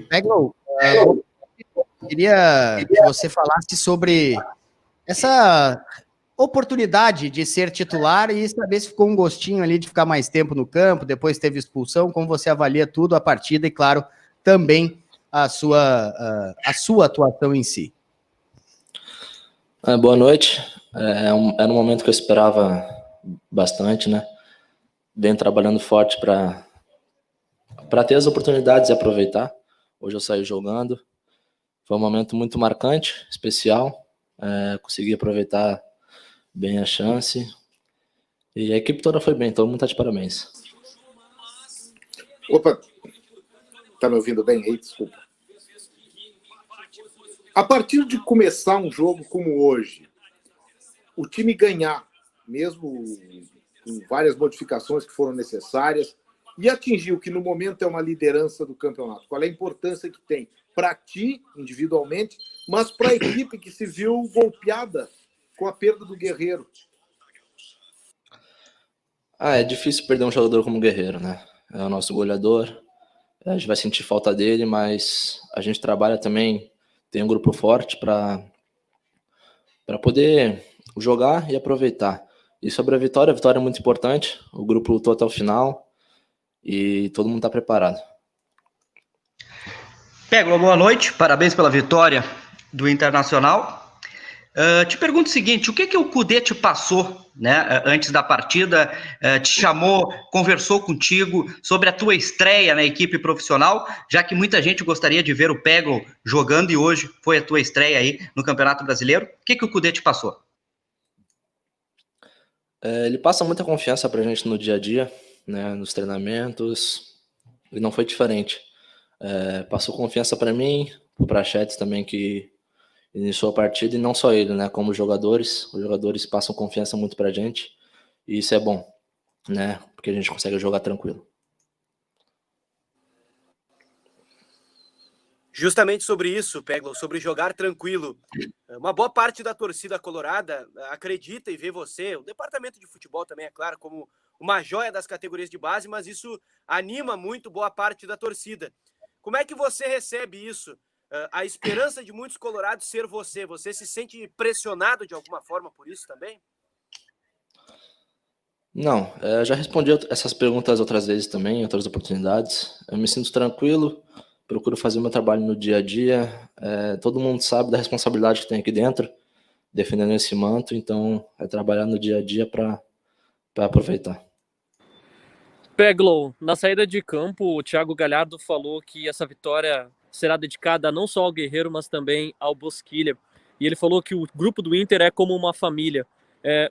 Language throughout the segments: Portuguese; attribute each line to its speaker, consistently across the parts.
Speaker 1: Peglow, queria que você falasse sobre essa oportunidade de ser titular e saber se ficou um gostinho ali de ficar mais tempo no campo, depois teve expulsão, como você avalia tudo, a partida e, claro, também a sua atuação em si.
Speaker 2: Boa noite. Era um momento que eu esperava bastante, né? Venho trabalhando forte para ter as oportunidades e aproveitar. Hoje eu saí jogando. Foi um momento muito marcante, especial. Consegui aproveitar bem a chance. E a equipe toda foi bem, todo mundo tá de parabéns.
Speaker 3: Opa, tá me ouvindo bem aí? Desculpa. A partir de começar um jogo como hoje, o time ganhar, mesmo com várias modificações que foram necessárias, e atingir o que no momento é uma liderança do campeonato, qual é a importância que tem para ti, individualmente, mas para a equipe que se viu golpeada com a perda do Guerreiro?
Speaker 2: É difícil perder um jogador como o Guerreiro, né? É o nosso goleador. A gente vai sentir falta dele, mas a gente trabalha também, tem um grupo forte para poder jogar e aproveitar. E sobre a vitória é muito importante. O grupo lutou até o final e todo mundo está preparado.
Speaker 4: Peglow, boa noite. Parabéns pela vitória do Internacional. Te pergunto o seguinte, o que o Kudê te passou, né, antes da partida, te chamou, conversou contigo sobre a tua estreia na equipe profissional, já que muita gente gostaria de ver o Peglow jogando e hoje foi a tua estreia aí no Campeonato Brasileiro. O que o Kudê te passou?
Speaker 2: Ele passa muita confiança pra gente no dia a dia, né, nos treinamentos, e não foi diferente. Passou confiança para mim, pro Prachetes também, que iniciou a partida, e não só ele, né, como os jogadores passam confiança muito pra gente, e isso é bom, né, porque a gente consegue jogar tranquilo.
Speaker 5: Justamente sobre isso, Peglow, sobre jogar tranquilo. Uma boa parte da torcida colorada acredita e vê você, o departamento de futebol também, é claro, como uma joia das categorias de base, mas isso anima muito boa parte da torcida. Como é que você recebe isso? A esperança de muitos colorados ser você. Você se sente pressionado de alguma forma por isso também?
Speaker 2: Não, já respondi essas perguntas outras vezes também, em outras oportunidades. Eu me sinto tranquilo, procuro fazer o meu trabalho no dia a dia. Todo mundo sabe da responsabilidade que tem aqui dentro, defendendo esse manto, então é trabalhar no dia a dia para aproveitar.
Speaker 6: Peglow, na saída de campo, o Thiago Galhardo falou que essa vitória será dedicada não só ao Guerreiro, mas também ao Bosquilha. E ele falou que o grupo do Inter é como uma família.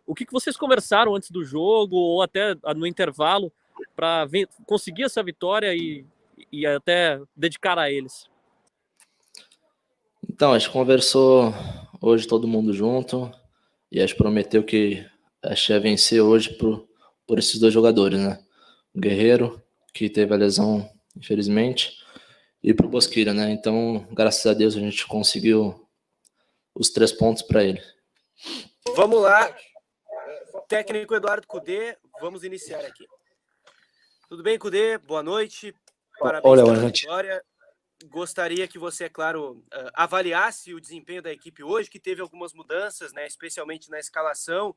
Speaker 6: O que vocês conversaram antes do jogo ou até no intervalo para conseguir essa vitória e até dedicar a eles?
Speaker 2: Então, a gente conversou hoje todo mundo junto e a gente prometeu que a gente ia vencer hoje por esses dois jogadores, né? O Guerreiro, que teve a lesão, infelizmente, e pro Bosquilha, né? Então, graças a Deus, a gente conseguiu os 3 pontos para ele.
Speaker 5: Vamos lá, técnico Eduardo Kudê, vamos iniciar aqui. Tudo bem, Kudê? Boa noite. Parabéns pela vitória. Gostaria que você, é claro, avaliasse o desempenho da equipe hoje, que teve algumas mudanças, né, especialmente na escalação,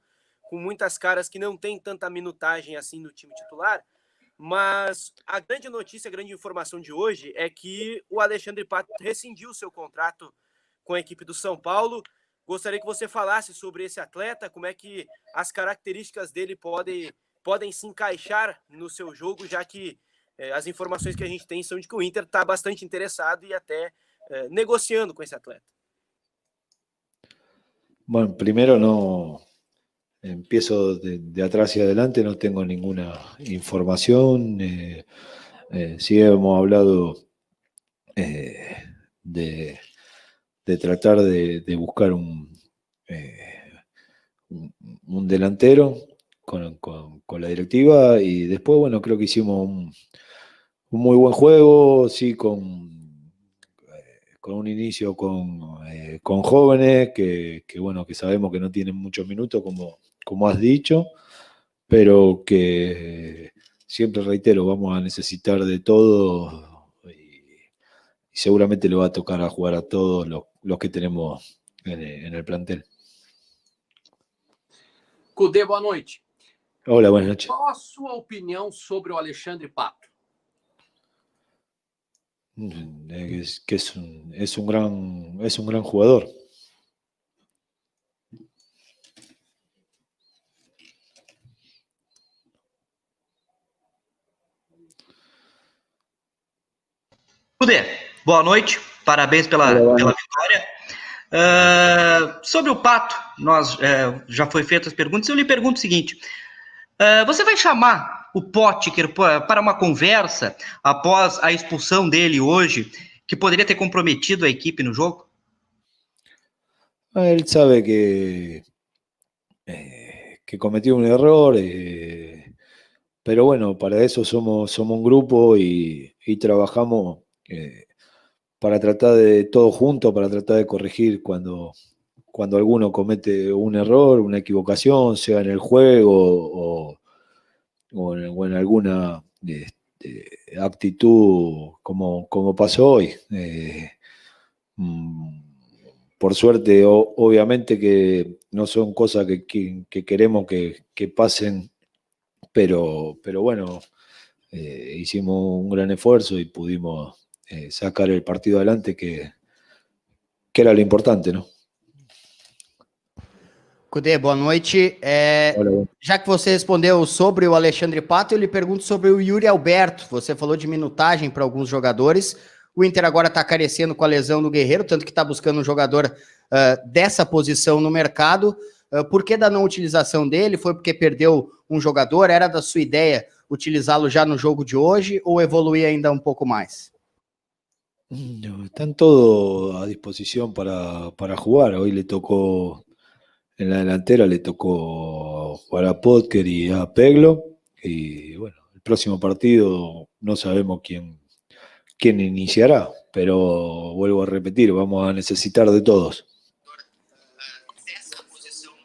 Speaker 5: com muitas caras que não têm tanta minutagem assim no time titular. Mas a grande notícia, a grande informação de hoje é que o Alexandre Pato rescindiu seu contrato com a equipe do São Paulo. Gostaria que você falasse sobre esse atleta, como é que as características dele podem se encaixar no seu jogo, já que as informações que a gente tem são de que o Inter está bastante interessado e até negociando com esse atleta.
Speaker 7: Bueno, primero no empiezo de atrás y adelante, no tengo ninguna información. Sí hemos hablado de tratar de buscar un delantero con la directiva, y después, bueno, creo que hicimos un muy buen juego, sí, con un inicio con jóvenes que bueno, que sabemos que no tienen muchos minutos, como has dicho, pero que siempre reitero, vamos a necesitar de todo, y seguramente le va a tocar a jugar a todos los que tenemos en el plantel.
Speaker 8: Cudê, boa noite.
Speaker 7: Hola, buenas noches.
Speaker 8: Qual a sua opinião sobre o Alexandre Pato?
Speaker 7: Que es un gran jugador.
Speaker 4: Cudê, boa noite, parabéns pela vitória. Sobre o Pato, já foi feitas as perguntas, eu lhe pergunto o seguinte, você vai chamar o Potker para uma conversa após a expulsão dele hoje, que poderia ter comprometido a equipe no jogo?
Speaker 7: Él sabe que cometió un error, pero bueno, para eso somos un grupo y trabajamos para tratar de todo junto, para tratar de corregir cuando alguno comete un error, una equivocación, sea en el juego o en alguna actitud como pasó hoy. Por suerte, obviamente que no son cosas que queremos que pasen, pero bueno, hicimos un gran esfuerzo y pudimos sacar el partido adelante, que era lo importante, ¿no?
Speaker 1: Cudê, boa noite.
Speaker 7: Olá.
Speaker 1: Já que você respondeu sobre o Alexandre Pato, eu lhe pergunto sobre o Yuri Alberto. Você falou de minutagem para alguns jogadores. O Inter agora está carecendo com a lesão do Guerreiro, tanto que está buscando um jogador dessa posição no mercado. Por que da não utilização dele? Foi porque perdeu um jogador? Era da sua ideia utilizá-lo já no jogo de hoje ou evoluir ainda um pouco mais?
Speaker 7: Están todos a disposición para jugar. Hoy le tocó, en la delantera le tocó jugar a Potker y a Peglo. Y bueno, el próximo partido no sabemos quién iniciará, pero vuelvo a repetir, vamos a necesitar de todos.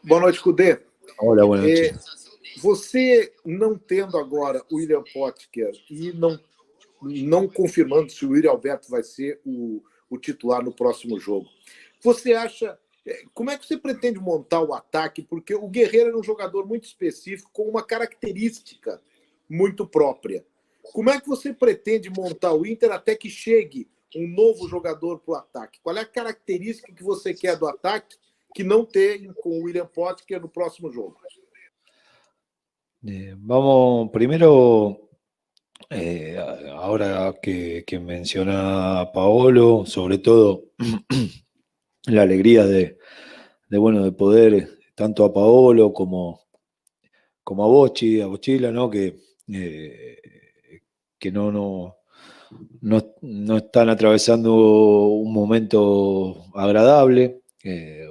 Speaker 3: Boa noite, Cudê.
Speaker 7: Hola, buenas noches.
Speaker 3: Você não tendo agora o William Potker e não confirmando se o Yuri Alberto vai ser o titular no próximo jogo, você acha... Como é que você pretende montar o ataque? Porque o Guerreiro era um jogador muito específico, com uma característica muito própria. Como é que você pretende montar o Inter até que chegue um novo jogador para o ataque? Qual é a característica que você quer do ataque que não tem com o William Potker no próximo jogo?
Speaker 7: Vamos primero, ahora que menciona a Paolo, sobre todo la alegría de poder tanto a Paolo como a Bochila, ¿no? Que no están atravesando un momento agradable,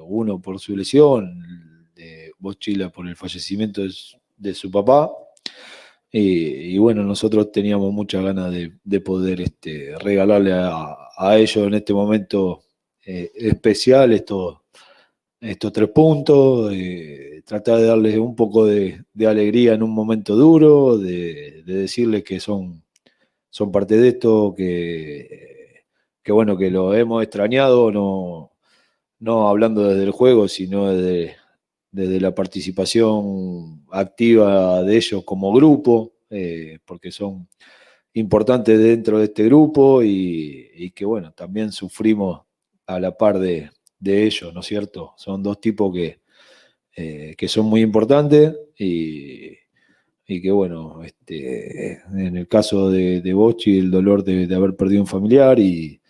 Speaker 7: uno por su lesión, Bochila por el fallecimiento de su papá, y bueno, nosotros teníamos muchas ganas de poder regalarle a ellos en este momento especial estos 3 puntos, tratar de darles un poco de alegría en un momento duro, de decirles que son parte de esto, que bueno, que lo hemos extrañado, no hablando desde el juego, sino desde la participación activa de ellos como grupo, porque son importantes dentro de este grupo y que bueno, también sufrimos a la par de ellos, ¿no es cierto? Son 2 tipos que son muy importantes y que bueno, en el caso de Bocci, el dolor de haber perdido un familiar y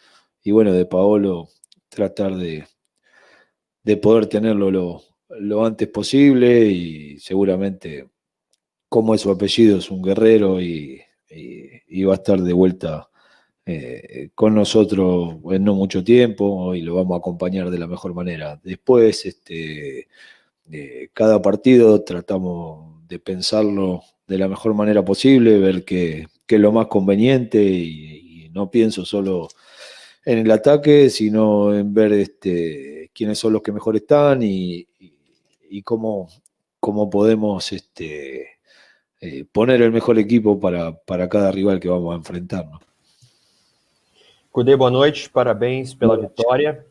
Speaker 7: bueno, de Paolo, tratar de poder tenerlo lo antes posible, y seguramente, como es su apellido, es un guerrero y va a estar de vuelta con nosotros en no mucho tiempo, y lo vamos a acompañar de la mejor manera. Después, cada partido tratamos de pensarlo de la mejor manera posible, ver qué es lo más conveniente, y no pienso solo en el ataque, sino en ver quiénes son los que mejor están y cómo podemos poner el mejor equipo para cada rival que vamos a enfrentar, ¿no?
Speaker 9: Cudê, boa noite, parabéns pela vitória.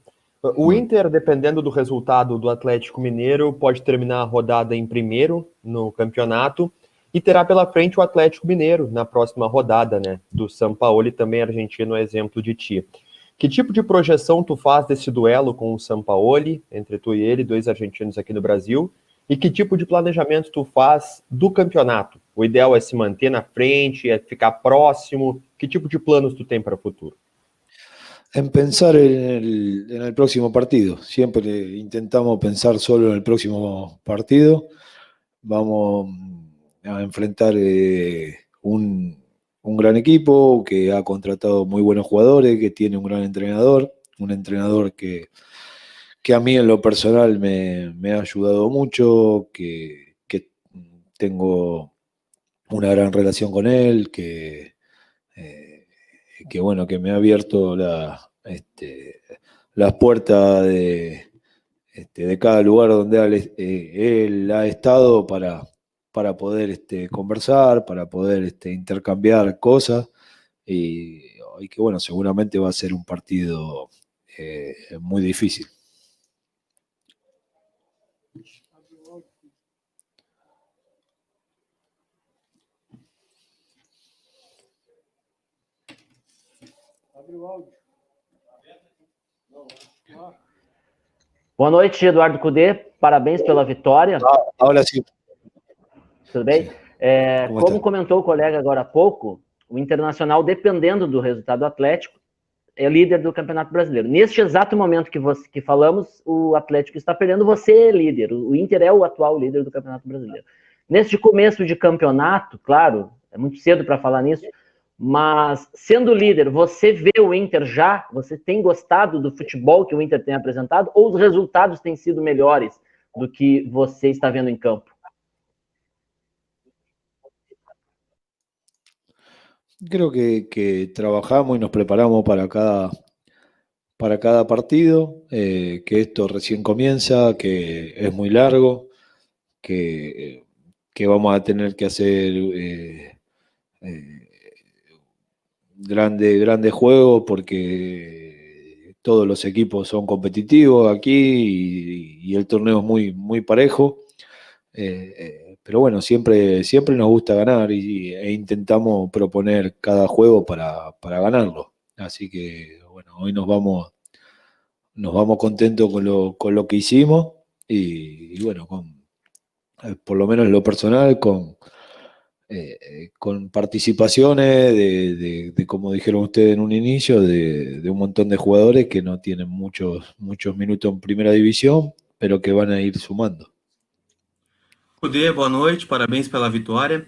Speaker 9: O Inter, dependendo do resultado do Atlético Mineiro, pode terminar a rodada em primeiro no campeonato e terá pela frente o Atlético Mineiro na próxima rodada, né? Do Sampaoli, também argentino, exemplo de ti. Que tipo de projeção tu faz desse duelo com o Sampaoli, entre tu e ele, 2 argentinos aqui no Brasil? E que tipo de planejamento tu faz do campeonato? O ideal é se manter na frente, é ficar próximo? Que tipo de planos tu tem para o futuro?
Speaker 7: En pensar en el próximo partido. Siempre intentamos pensar solo en el próximo partido. Vamos a enfrentar un gran equipo que ha contratado muy buenos jugadores, que tiene un gran entrenador, un entrenador que a mí en lo personal me ha ayudado mucho, que tengo una gran relación con él, que bueno, que me ha abierto las puertas de cada lugar donde él ha estado para poder conversar, para poder intercambiar cosas, y que bueno, seguramente va a ser un partido muy difícil.
Speaker 10: Boa noite, Eduardo Cudê. Parabéns pela vitória.
Speaker 7: Ahora sim.
Speaker 10: Tudo bem? Como comentou o colega agora há pouco, o Internacional, dependendo do resultado do Atlético, é líder do Campeonato Brasileiro. Neste exato momento que falamos, o Atlético está perdendo, você é líder. O Inter é o atual líder do Campeonato Brasileiro. Neste começo de campeonato, claro, é muito cedo para falar nisso, mas sendo líder, você vê o Inter já? Você tem gostado do futebol que o Inter tem apresentado? Ou os resultados têm sido melhores do que você está vendo em campo?
Speaker 7: Creo que trabajamos y nos preparamos para cada partido, que esto recién comienza, que es muy largo, que vamos a tener que hacer grandes juegos, porque todos los equipos son competitivos aquí y el torneo es muy parejo. Pero bueno, siempre nos gusta ganar e intentamos proponer cada juego para ganarlo. Así que bueno, hoy nos vamos contentos con lo que hicimos y bueno, por lo menos en lo personal, con participaciones de como dijeron ustedes en un inicio, de un montón de jugadores que no tienen muchos minutos en primera división, pero que van a ir sumando.
Speaker 11: Cudê, boa noite, parabéns pela vitória.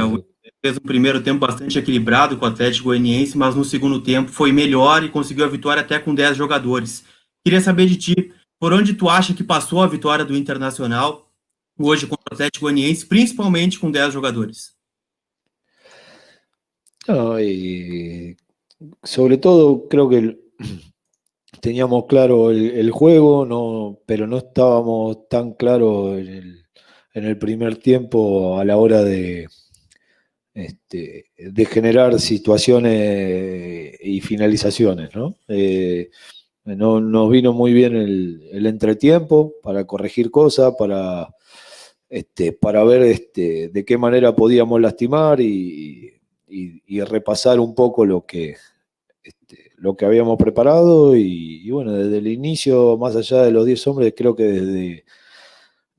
Speaker 11: O fez um primeiro tempo bastante equilibrado com o Atlético Goianiense, mas no segundo tempo foi melhor e conseguiu a vitória até com 10 jogadores. Queria saber de ti, por onde tu acha que passou a vitória do Internacional hoje contra o Atlético Goianiense, principalmente com 10 jogadores?
Speaker 7: No, y sobre todo creo que teníamos claro el juego, pero no estábamos tan claros en el primer tiempo a la hora de generar situaciones y finalizaciones, ¿no? Nos vino muy bien el entretiempo para corregir cosas, para ver de qué manera podíamos lastimar y repasar un poco lo que habíamos preparado y bueno, desde el inicio, más allá de los 10 hombres, creo que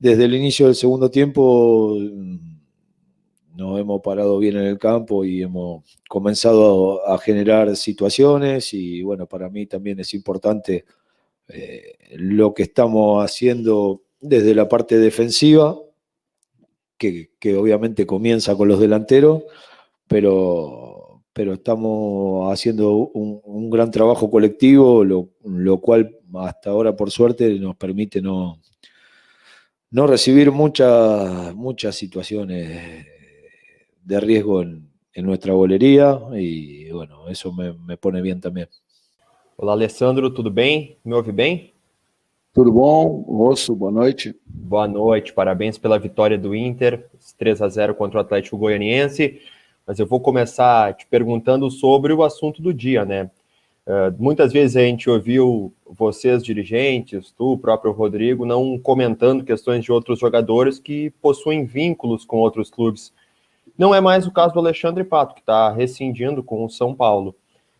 Speaker 7: desde el inicio del segundo tiempo nos hemos parado bien en el campo y hemos comenzado a generar situaciones y bueno, para mí también es importante lo que estamos haciendo desde la parte defensiva, que obviamente comienza con los delanteros, pero estamos haciendo un gran trabajo colectivo, lo cual hasta ahora por suerte nos permite no recibir muchas situaciones de riesgo en nuestra golería y bueno, eso me pone bien también.
Speaker 9: Olá, Alessandro, tudo bem? Me ouve bem?
Speaker 12: Tudo bom, Osso, boa noite.
Speaker 9: Boa noite, parabéns pela vitória do Inter, 3-0 contra o Atlético Goianiense, mas eu vou começar te perguntando sobre o assunto do dia, né? Muitas vezes a gente ouviu vocês, dirigentes, tu, o próprio Rodrigo, não comentando questões de outros jogadores que possuem vínculos com outros clubes. Não é mais o caso do Alexandre Pato, que está rescindindo com o São Paulo.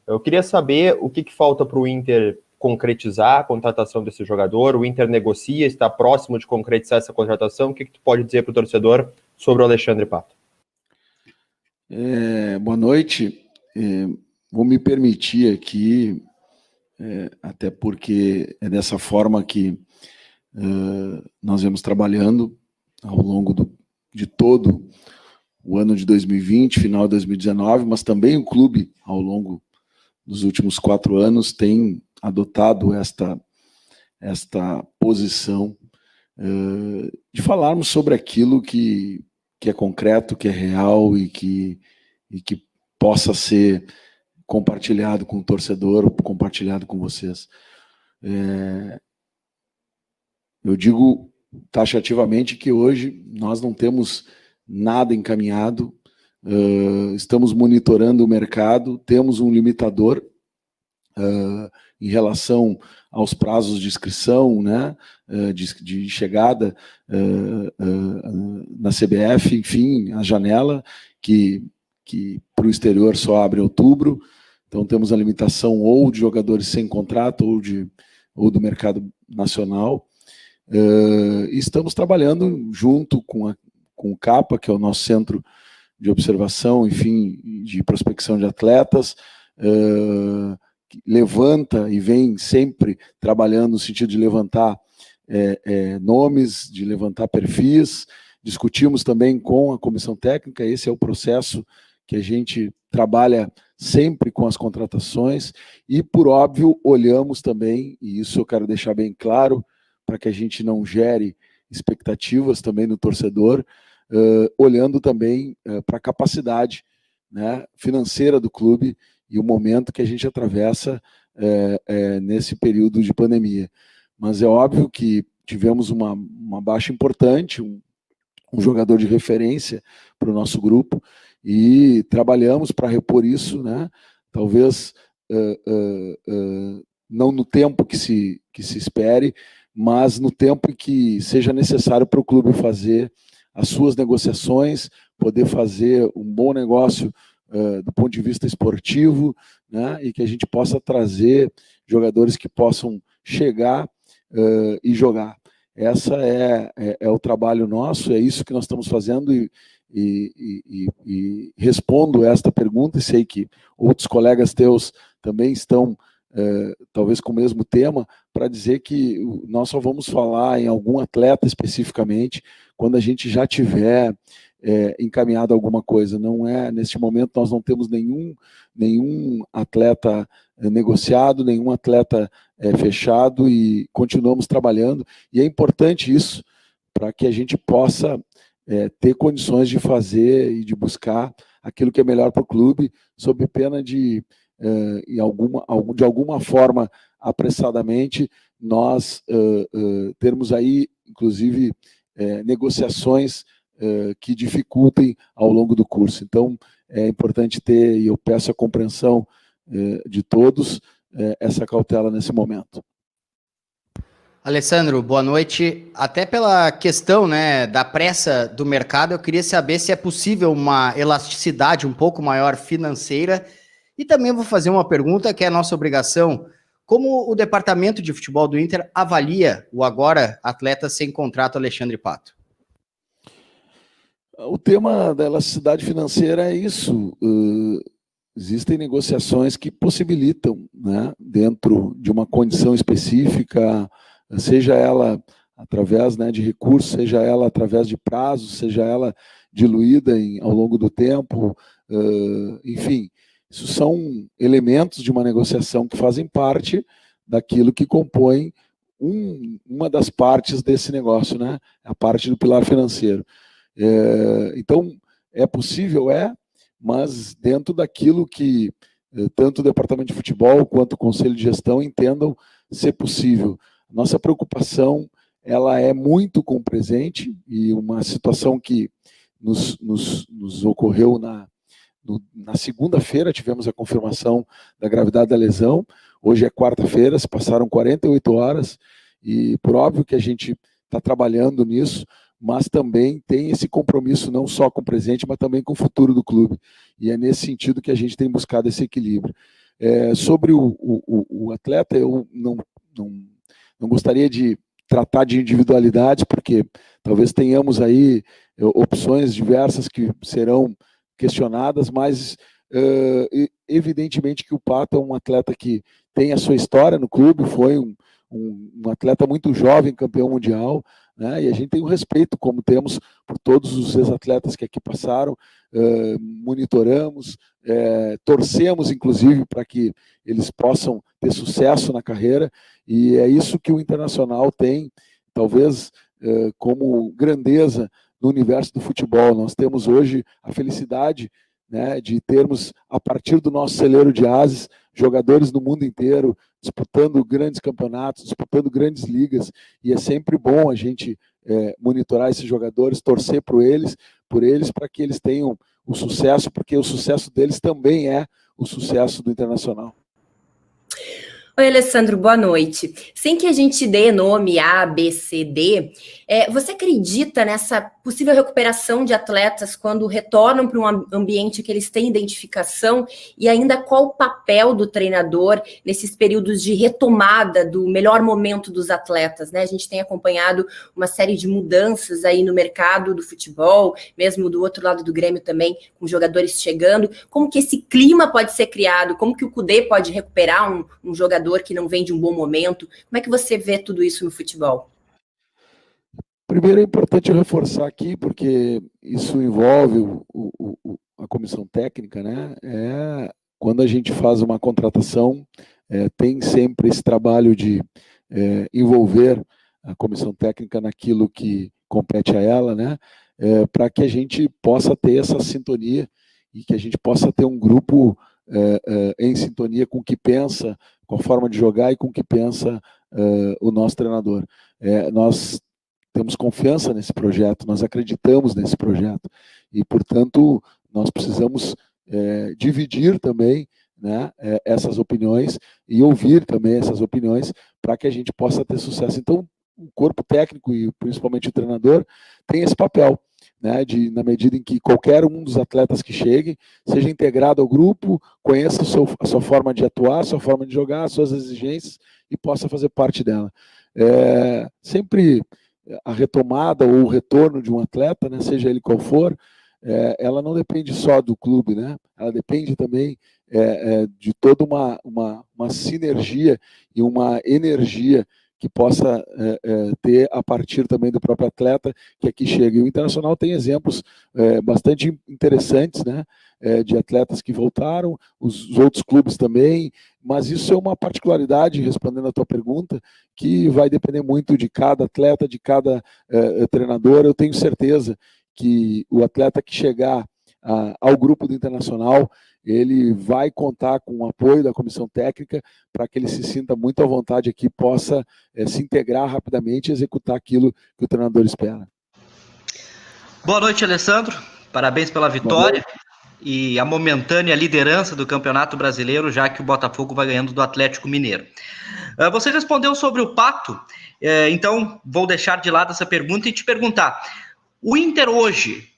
Speaker 9: Eu queria saber o que falta para o Inter concretizar a contratação desse jogador. O Inter negocia, está próximo de concretizar essa contratação. O que tu pode dizer para o torcedor sobre o Alexandre Pato?
Speaker 12: Boa noite. Vou me permitir aqui, até porque é dessa forma que nós vamos trabalhando ao longo de todo o ano de 2020, final de 2019, mas também o clube, ao longo dos últimos 4 anos, tem adotado esta posição de falarmos sobre aquilo que é concreto, que é real e que possa ser compartilhado com o torcedor, compartilhado com vocês. Eu digo taxativamente que hoje nós não temos nada encaminhado, estamos monitorando o mercado, temos um limitador em relação aos prazos de inscrição, né, de chegada na CBF, enfim, a janela que para o exterior só abre em outubro. Então temos a limitação ou de jogadores sem contrato ou do mercado nacional. E estamos trabalhando junto com o CAPA, que é o nosso centro de observação, enfim, de prospecção de atletas, levanta e vem sempre trabalhando no sentido de levantar nomes, de levantar perfis. Discutimos também com a comissão técnica, esse é o processo que a gente trabalha sempre com as contratações, e, por óbvio, olhamos também, e isso eu quero deixar bem claro, para que a gente não gere expectativas também no torcedor, olhando também para a capacidade, né, financeira do clube e o momento que a gente atravessa nesse período de pandemia. Mas é óbvio que tivemos uma baixa importante, um jogador de referência para o nosso grupo, e trabalhamos para repor isso, né? Talvez não no tempo que se espere, mas no tempo que seja necessário para o clube fazer as suas negociações, poder fazer um bom negócio do ponto de vista esportivo, né? E que a gente possa trazer jogadores que possam chegar e jogar. Essa é o trabalho nosso, é isso que nós estamos fazendo, e respondo esta pergunta, e sei que outros colegas teus também estão talvez com o mesmo tema, para dizer que nós só vamos falar em algum atleta especificamente quando a gente já tiver encaminhado alguma coisa. Não é, neste momento nós não temos nenhum atleta negociado, nenhum atleta fechado, e continuamos trabalhando, e é importante isso para que a gente possa ter condições de fazer e de buscar aquilo que é melhor para o clube, sob pena de alguma forma, apressadamente, nós termos aí, inclusive, negociações que dificultem ao longo do curso. Então, é importante ter, e eu peço a compreensão de todos, essa cautela nesse momento.
Speaker 1: Alessandro, boa noite. Até pela questão, né, da pressa do mercado, eu queria saber se é possível uma elasticidade um pouco maior financeira. E também vou fazer uma pergunta que é a nossa obrigação. Como o departamento de futebol do Inter avalia o agora atleta sem contrato Alexandre Pato?
Speaker 12: O tema da elasticidade financeira é isso. Existem negociações que possibilitam, né, dentro de uma condição específica, seja ela através, né, de recursos, seja ela através de prazos, seja ela diluída ao longo do tempo, enfim, isso são elementos de uma negociação que fazem parte daquilo que compõe uma das partes desse negócio, né, a parte do pilar financeiro. Então, é possível, mas dentro daquilo que tanto o departamento de futebol quanto o conselho de gestão entendam ser possível. Nossa preocupação, ela é muito com o presente, e uma situação que nos ocorreu Na segunda-feira tivemos a confirmação da gravidade da lesão, hoje é quarta-feira, se passaram 48 horas, e por óbvio que a gente está trabalhando nisso, mas também tem esse compromisso não só com o presente, mas também com o futuro do clube. E é nesse sentido que a gente tem buscado esse equilíbrio. Sobre o atleta, eu não gostaria de tratar de individualidades, porque talvez tenhamos aí opções diversas que serão questionadas, mas evidentemente que o Pato é um atleta que tem a sua história no clube, foi um atleta muito jovem, campeão mundial, né? E a gente tem um respeito, como temos por todos os ex-atletas que aqui passaram, monitoramos, torcemos, inclusive, para que eles possam ter sucesso na carreira, e é isso que o Internacional tem, talvez, como grandeza no universo do futebol. Nós temos hoje a felicidade, né, de termos, a partir do nosso celeiro de ases, jogadores no mundo inteiro disputando grandes campeonatos, disputando grandes ligas, e é sempre bom a gente monitorar esses jogadores, torcer por eles, para que eles tenham o sucesso, porque o sucesso deles também é o sucesso do Internacional.
Speaker 13: Oi, Alessandro, boa noite. Sem que a gente dê nome A, B, C, D, você acredita nessa possível recuperação de atletas quando retornam para um ambiente que eles têm identificação, e ainda qual o papel do treinador nesses períodos de retomada do melhor momento dos atletas, né? A gente tem acompanhado uma série de mudanças aí no mercado do futebol, mesmo do outro lado do Grêmio também, com jogadores chegando. Como que esse clima pode ser criado? Como que o Kudê pode recuperar um jogador que não vem de um bom momento? Como é que você vê tudo isso no futebol?
Speaker 12: Primeiro é importante reforçar aqui, porque isso envolve a comissão técnica, né? Quando a gente faz uma contratação, tem sempre esse trabalho de envolver a comissão técnica naquilo que compete a ela, né? Para que a gente possa ter essa sintonia e que a gente possa ter um grupo em sintonia com o que pensa, com a forma de jogar e com o que pensa o nosso treinador. Nós temos confiança nesse projeto, nós acreditamos nesse projeto e, portanto, nós precisamos dividir também, né, essas opiniões e ouvir também essas opiniões para que a gente possa ter sucesso. Então, o corpo técnico e principalmente o treinador tem esse papel, né, na medida em que qualquer um dos atletas que chegue seja integrado ao grupo, conheça a sua forma de atuar, a sua forma de jogar, as suas exigências e possa fazer parte dela. Sempre a retomada ou o retorno de um atleta, né, seja ele qual for, ela não depende só do clube, né? Ela depende também de toda uma sinergia e uma energia que possa ter a partir também do próprio atleta que aqui chega. E o Internacional tem exemplos bastante interessantes, né, de atletas que voltaram, os outros clubes também, mas isso é uma particularidade, respondendo a tua pergunta, que vai depender muito de cada atleta, de cada treinador. Eu tenho certeza que o atleta que chegar ao grupo do Internacional, ele vai contar com o apoio da comissão técnica para que ele se sinta muito à vontade aqui, possa se integrar rapidamente e executar aquilo que o treinador espera.
Speaker 4: Boa noite, Alessandro. Parabéns pela vitória e a momentânea liderança do Campeonato Brasileiro, já que o Botafogo vai ganhando do Atlético Mineiro. Você respondeu sobre o Pato, então vou deixar de lado essa pergunta e te perguntar: o Inter hoje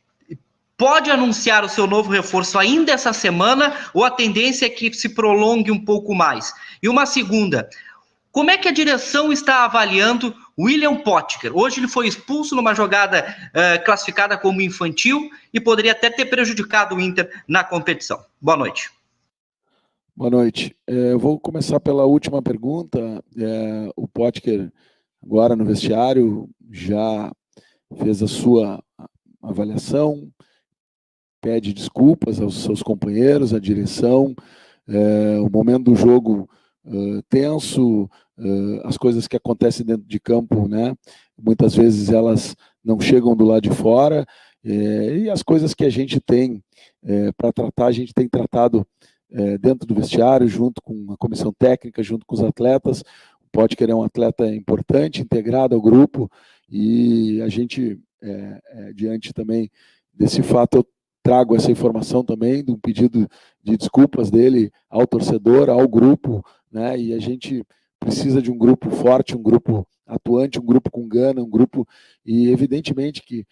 Speaker 4: pode anunciar o seu novo reforço ainda essa semana, ou a tendência é que se prolongue um pouco mais? E uma segunda, como é que a direção está avaliando William Potker? Hoje ele foi expulso numa jogada classificada como infantil e poderia até ter prejudicado o Inter na competição. Boa noite.
Speaker 12: Boa noite. Eu vou começar pela última pergunta. O Potker, agora no vestiário, já fez a sua avaliação, pede desculpas aos seus companheiros, à direção, o momento do jogo tenso, as coisas que acontecem dentro de campo, né, muitas vezes elas não chegam do lado de fora, e as coisas que a gente tem para tratar, a gente tem tratado dentro do vestiário, junto com a comissão técnica, junto com os atletas. O Potker é um atleta importante, integrado ao grupo, e a gente, diante também desse fato, eu trago essa informação também, de um pedido de desculpas dele ao torcedor, ao grupo, né? E a gente precisa de um grupo forte, um grupo atuante, um grupo com gana, um grupo... E evidentemente que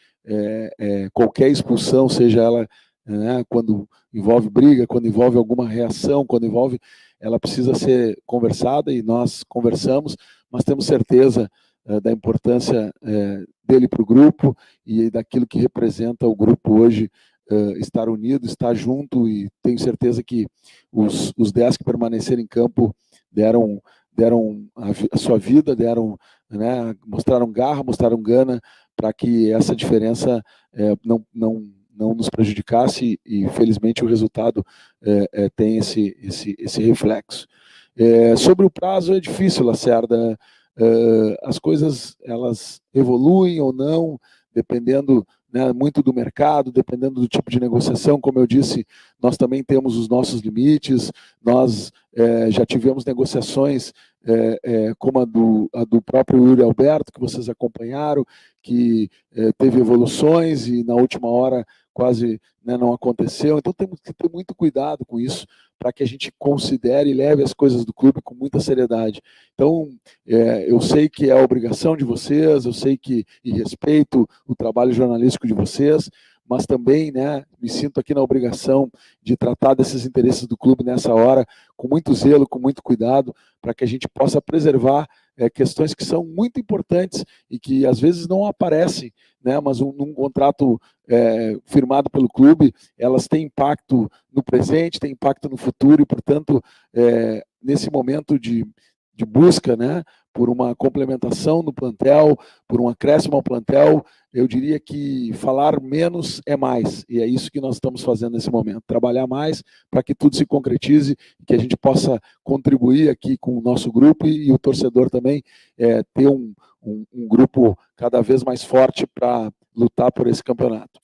Speaker 12: qualquer expulsão, seja ela, né, quando envolve briga, quando envolve alguma reação, quando envolve... Ela precisa ser conversada, e nós conversamos, mas temos certeza da importância dele para o grupo e daquilo que representa o grupo hoje, estar unido, estar junto, e tenho certeza que os 10 que permaneceram em campo deram a sua vida, né, mostraram garra, mostraram gana, para que essa diferença não nos prejudicasse, e felizmente o resultado tem esse reflexo. Sobre o prazo é difícil, Lacerda. As coisas elas evoluem ou não, dependendo, né, muito do mercado, dependendo do tipo de negociação. Como eu disse, nós também temos os nossos limites. Nós já tivemos negociações como a do próprio Yuri Alberto, que vocês acompanharam, que teve evoluções e na última hora quase, né, não aconteceu. Então temos que ter muito cuidado com isso, para que a gente considere e leve as coisas do clube com muita seriedade. Então, eu sei que é a obrigação de vocês, eu sei que, e respeito o trabalho jornalístico de vocês, mas também, né, me sinto aqui na obrigação de tratar desses interesses do clube nessa hora, com muito zelo, com muito cuidado, para que a gente possa preservar questões que são muito importantes e que às vezes não aparecem, né, mas num contrato firmado pelo clube, elas têm impacto no presente, têm impacto no futuro, e, portanto, nesse momento de busca, né, por uma complementação no plantel, por um acréscimo ao plantel, eu diria que falar menos é mais, e é isso que nós estamos fazendo nesse momento, trabalhar mais para que tudo se concretize, que a gente possa contribuir aqui com o nosso grupo, e o torcedor também ter um grupo cada vez mais forte para lutar por esse campeonato.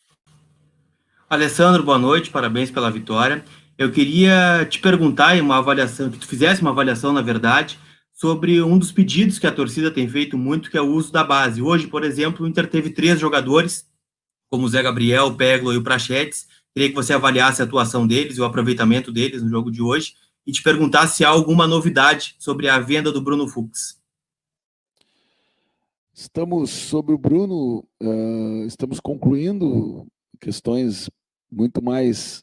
Speaker 11: Alessandro, boa noite, parabéns pela vitória. Eu queria te perguntar, que tu fizesse uma avaliação, na verdade, sobre um dos pedidos que a torcida tem feito muito, que é o uso da base. Hoje, por exemplo, o Inter teve 3 jogadores, como o Zé Gabriel, o Peglo e o Prachetes. Queria que você avaliasse a atuação deles e o aproveitamento deles no jogo de hoje, e te perguntar se há alguma novidade sobre a venda do Bruno Fux.
Speaker 12: Sobre o Bruno, estamos concluindo questões muito mais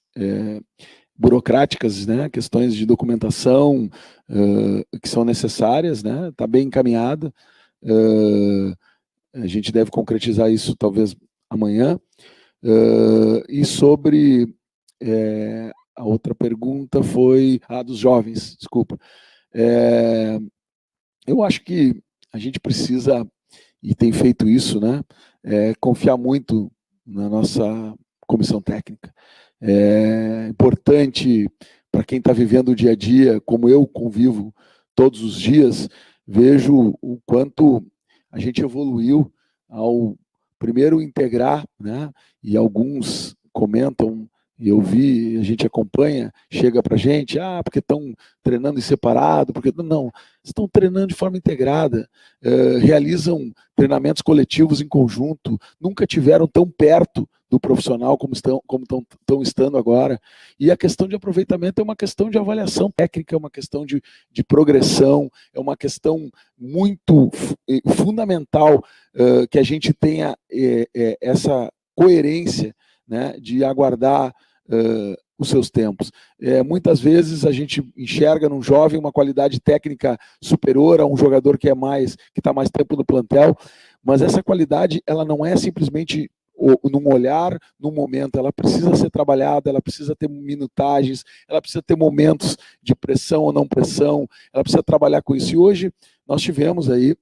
Speaker 12: burocráticas, né? Questões de documentação que são necessárias, né? Está bem encaminhada. A gente deve concretizar isso talvez amanhã. E sobre a outra pergunta foi dos jovens, desculpa. Eu acho que a gente precisa, e tem feito isso, né? Confiar muito na nossa comissão técnica. É importante para quem está vivendo o dia a dia, como eu convivo todos os dias, vejo o quanto a gente evoluiu ao primeiro integrar, né? E alguns comentam, e eu vi, a gente acompanha, chega para a gente, porque estão treinando em separado, porque não, estão treinando de forma integrada, realizam treinamentos coletivos em conjunto, nunca tiveram tão perto do profissional como estão estando agora. E a questão de aproveitamento é uma questão de avaliação técnica, é uma questão de progressão, é uma questão muito fundamental, que a gente tenha essa coerência, né, de aguardar os seus tempos. Muitas vezes a gente enxerga num jovem uma qualidade técnica superior a um jogador que está mais tempo no plantel, mas essa qualidade ela não é simplesmente num olhar, num momento, ela precisa ser trabalhada, ela precisa ter minutagens, ela precisa ter momentos de pressão ou não pressão, ela precisa trabalhar com isso. E hoje nós tivemos aí,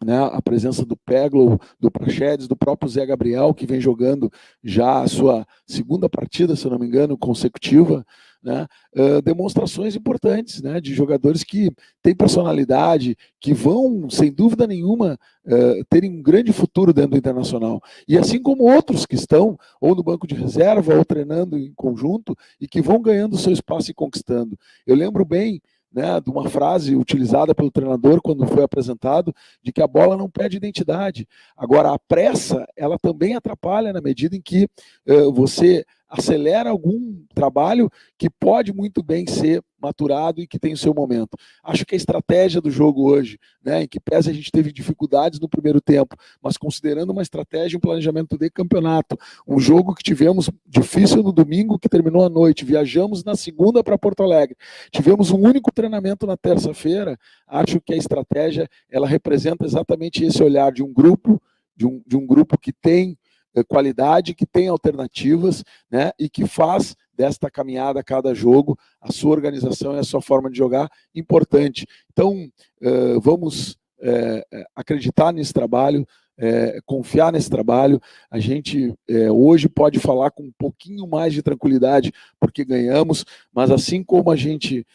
Speaker 12: né, a presença do Peglo, do Prachedes, do próprio Zé Gabriel, que vem jogando já a sua segunda partida, se eu não me engano, consecutiva, né, demonstrações importantes, né, de jogadores que têm personalidade, que vão, sem dúvida nenhuma, terem um grande futuro dentro do Internacional. E assim como outros que estão ou no banco de reserva ou treinando em conjunto e que vão ganhando seu espaço e conquistando. Eu lembro bem, né, de uma frase utilizada pelo treinador quando foi apresentado, de que a bola não perde identidade. Agora, a pressa, ela também atrapalha na medida em que você acelera algum trabalho que pode muito bem ser maturado e que tem o seu momento. Acho que a estratégia do jogo hoje, né, em que pese a gente teve dificuldades no primeiro tempo, mas considerando uma estratégia, um planejamento de campeonato, um jogo que tivemos difícil no domingo, que terminou à noite, viajamos na segunda para Porto Alegre, tivemos um único treinamento na terça-feira, acho que a estratégia, ela representa exatamente esse olhar de um grupo, de um grupo que tem qualidade, que tem alternativas, né, e que faz desta caminhada a cada jogo a sua organização e a sua forma de jogar importante. Então, vamos acreditar nesse trabalho, confiar nesse trabalho. A gente hoje pode falar com um pouquinho mais de tranquilidade porque ganhamos, mas assim como a gente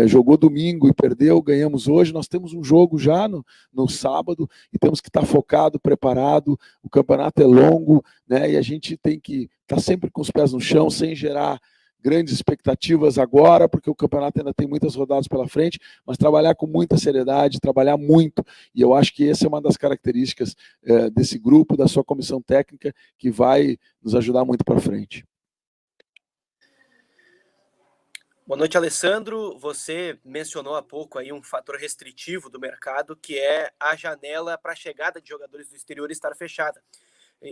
Speaker 12: jogou domingo e perdeu, ganhamos hoje, nós temos um jogo já no sábado e temos que estar focado, preparado. O campeonato é longo, né, e a gente tem que estar sempre com os pés no chão, sem gerar grandes expectativas agora, porque o campeonato ainda tem muitas rodadas pela frente, mas trabalhar com muita seriedade, trabalhar muito, e eu acho que essa é uma das características desse grupo, da sua comissão técnica, que vai nos ajudar muito para frente.
Speaker 5: Boa noite, Alessandro. Você mencionou há pouco aí um fator restritivo do mercado, que é a janela para a chegada de jogadores do exterior estar fechada.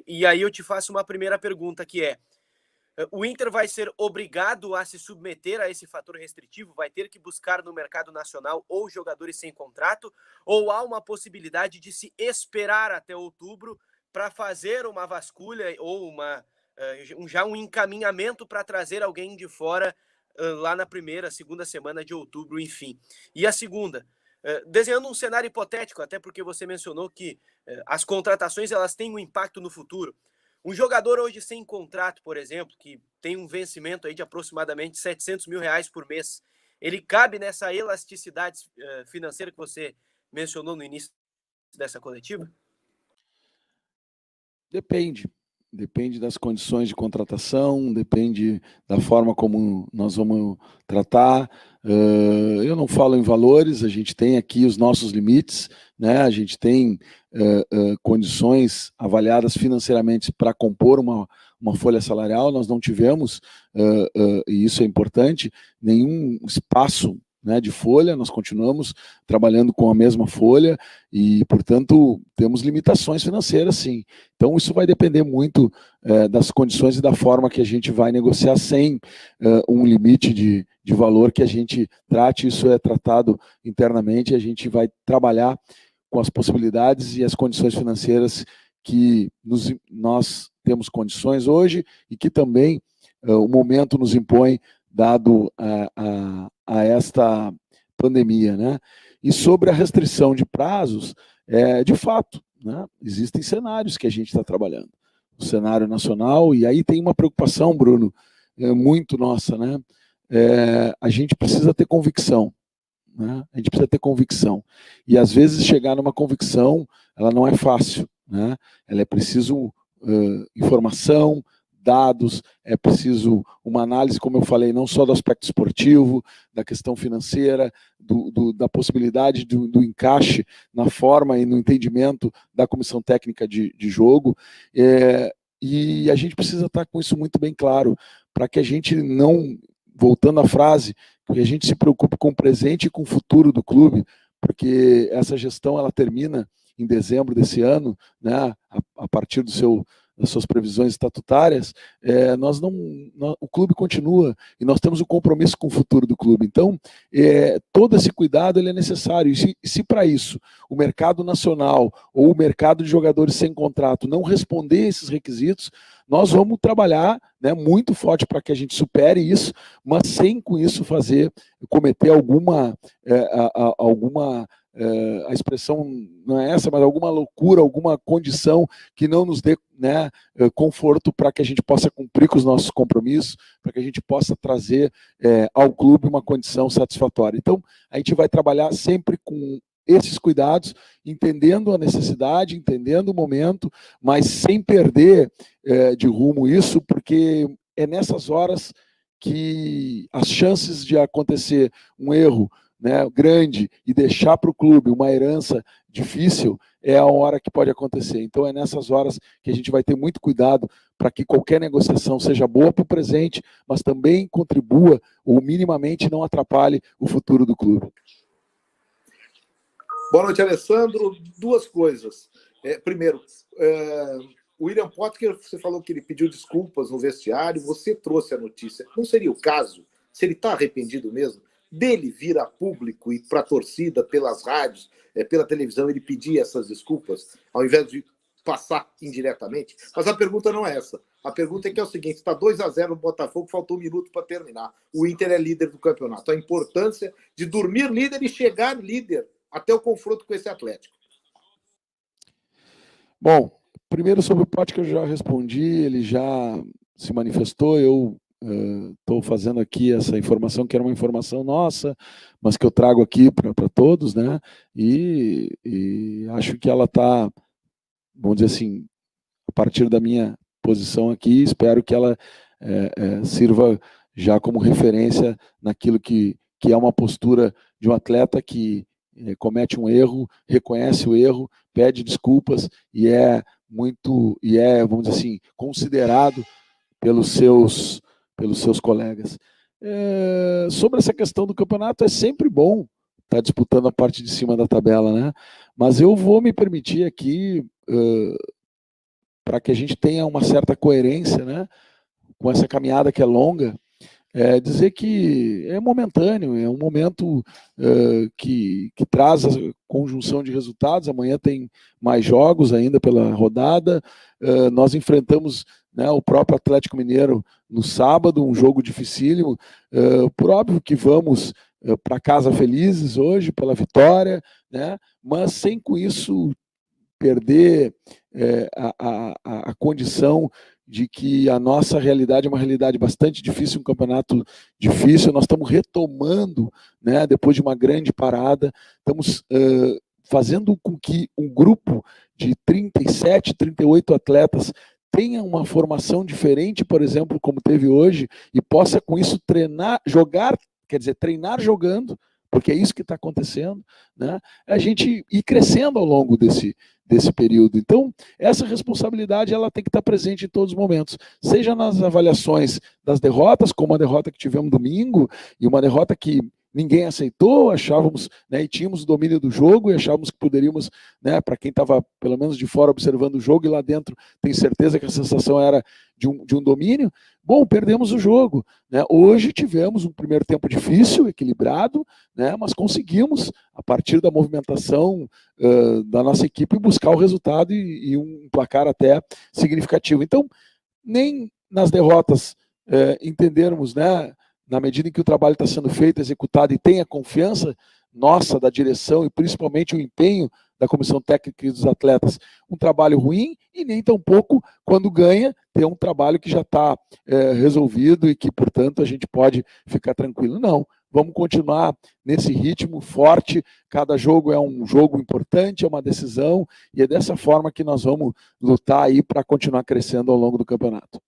Speaker 5: E aí eu te faço uma primeira pergunta, que é: o Inter vai ser obrigado a se submeter a esse fator restritivo? Vai ter que buscar no mercado nacional ou jogadores sem contrato? Ou há uma possibilidade de se esperar até outubro para fazer uma vasculha ou já um encaminhamento para trazer alguém de fora lá na primeira, segunda semana de outubro, enfim? E a segunda, desenhando um cenário hipotético, até porque você mencionou que as contratações elas têm um impacto no futuro. Um jogador hoje sem contrato, por exemplo, que tem um vencimento aí de aproximadamente R$700 mil por mês, ele cabe nessa elasticidade financeira que você mencionou no início dessa coletiva?
Speaker 12: Depende das condições de contratação, depende da forma como nós vamos tratar. Eu não falo em valores, a gente tem aqui os nossos limites, né? A gente tem condições avaliadas financeiramente para compor uma folha salarial. Nós não tivemos, e isso é importante, nenhum espaço, né, de folha. Nós continuamos trabalhando com a mesma folha e, portanto, temos limitações financeiras, sim. Então, isso vai depender muito das condições e da forma que a gente vai negociar, sem um limite de valor que a gente trate. Isso é tratado internamente e a gente vai trabalhar com as possibilidades e as condições financeiras que nós temos condições hoje e que também o momento nos impõe, dado a esta pandemia, né? E sobre a restrição de prazos, de fato, né, existem cenários que a gente está trabalhando. O cenário nacional, e aí tem uma preocupação, Bruno, muito nossa, né? A gente precisa ter convicção, né? A gente precisa ter convicção. E às vezes chegar numa convicção, ela não é fácil, né? Ela é preciso informação, dados, é preciso uma análise, como eu falei, não só do aspecto esportivo, da questão financeira, da possibilidade do encaixe na forma e no entendimento da comissão técnica de jogo, e a gente precisa estar com isso muito bem claro, para que a gente não, voltando à frase, que a gente se preocupe com o presente e com o futuro do clube, porque essa gestão ela termina em dezembro desse ano, né, a partir das suas previsões estatutárias. O clube continua e nós temos um compromisso com o futuro do clube. Então, todo esse cuidado ele é necessário. E se para isso o mercado nacional ou o mercado de jogadores sem contrato não responder esses requisitos, nós vamos trabalhar, né, muito forte para que a gente supere isso, mas sem com isso cometer alguma a expressão não é essa, mas alguma loucura, alguma condição que não nos dê, né, conforto para que a gente possa cumprir com os nossos compromissos, para que a gente possa trazer ao clube uma condição satisfatória. Então, a gente vai trabalhar sempre com esses cuidados, entendendo a necessidade, entendendo o momento, mas sem perder de rumo isso, porque é nessas horas que as chances de acontecer um erro né, grande e deixar para o clube uma herança difícil, é a hora que pode acontecer. Então é nessas horas que a gente vai ter muito cuidado para que qualquer negociação seja boa para o presente, mas também contribua ou minimamente não atrapalhe o futuro do clube.
Speaker 3: Boa noite, Alessandro. Duas coisas. Primeiro, o William Potker, você falou que ele pediu desculpas no vestiário, você trouxe a notícia. Não seria o caso, se ele está arrependido mesmo, dele vir a público e para a torcida, pelas rádios, pela televisão, ele pedir essas desculpas, ao invés de passar indiretamente? Mas a pergunta não é essa. A pergunta é que é o seguinte, está 2-0 no Botafogo, faltou 1 minuto para terminar. O Inter é líder do campeonato. A importância de dormir líder e chegar líder até o confronto com esse Atlético.
Speaker 12: Bom, primeiro sobre o Potker eu já respondi, ele já se manifestou, eu estou fazendo aqui essa informação, que era uma informação nossa, mas que eu trago aqui para todos, né? E acho que ela está, vamos dizer assim, a partir da minha posição aqui, espero que ela sirva já como referência naquilo que é uma postura de um atleta que comete um erro, reconhece o erro, pede desculpas e vamos dizer assim, considerado pelos seus colegas. Sobre essa questão do campeonato, é sempre bom estar disputando a parte de cima da tabela, né? Mas eu vou me permitir aqui, para que a gente tenha uma certa coerência, né, com essa caminhada que é longa, dizer que é momentâneo, é um momento que traz a conjunção de resultados. Amanhã tem mais jogos ainda pela rodada, nós enfrentamos, né, o próprio Atlético Mineiro no sábado, um jogo dificílimo, por óbvio que vamos para casa felizes hoje pela vitória, né, mas sem com isso perder a condição de que a nossa realidade é uma realidade bastante difícil, um campeonato difícil. Nós estamos retomando, né, depois de uma grande parada, estamos fazendo com que um grupo de 37, 38 atletas tenha uma formação diferente, por exemplo, como teve hoje, e possa com isso treinar jogando, porque é isso que está acontecendo, né? A gente ir crescendo ao longo desse período. Então, essa responsabilidade ela tem que estar presente em todos os momentos, seja nas avaliações das derrotas, como a derrota que tivemos domingo, e uma derrota que ninguém aceitou, achávamos, né, e tínhamos o domínio do jogo, e achávamos que poderíamos, né, para quem estava pelo menos de fora observando o jogo, e lá dentro tem certeza que a sensação era de um domínio. Bom, perdemos o jogo, né? Hoje tivemos um primeiro tempo difícil, equilibrado, né, mas conseguimos, a partir da movimentação da nossa equipe, buscar o resultado e um placar até significativo. Então, nem nas derrotas entendermos, né, na medida em que o trabalho está sendo feito, executado, e tem a confiança nossa, da direção, e principalmente o empenho da comissão técnica e dos atletas, um trabalho ruim, e nem tampouco, quando ganha, ter um trabalho que já está resolvido e que, portanto, a gente pode ficar tranquilo. Não, vamos continuar nesse ritmo forte, cada jogo é um jogo importante, é uma decisão, e é dessa forma que nós vamos lutar aí para continuar crescendo ao longo do campeonato.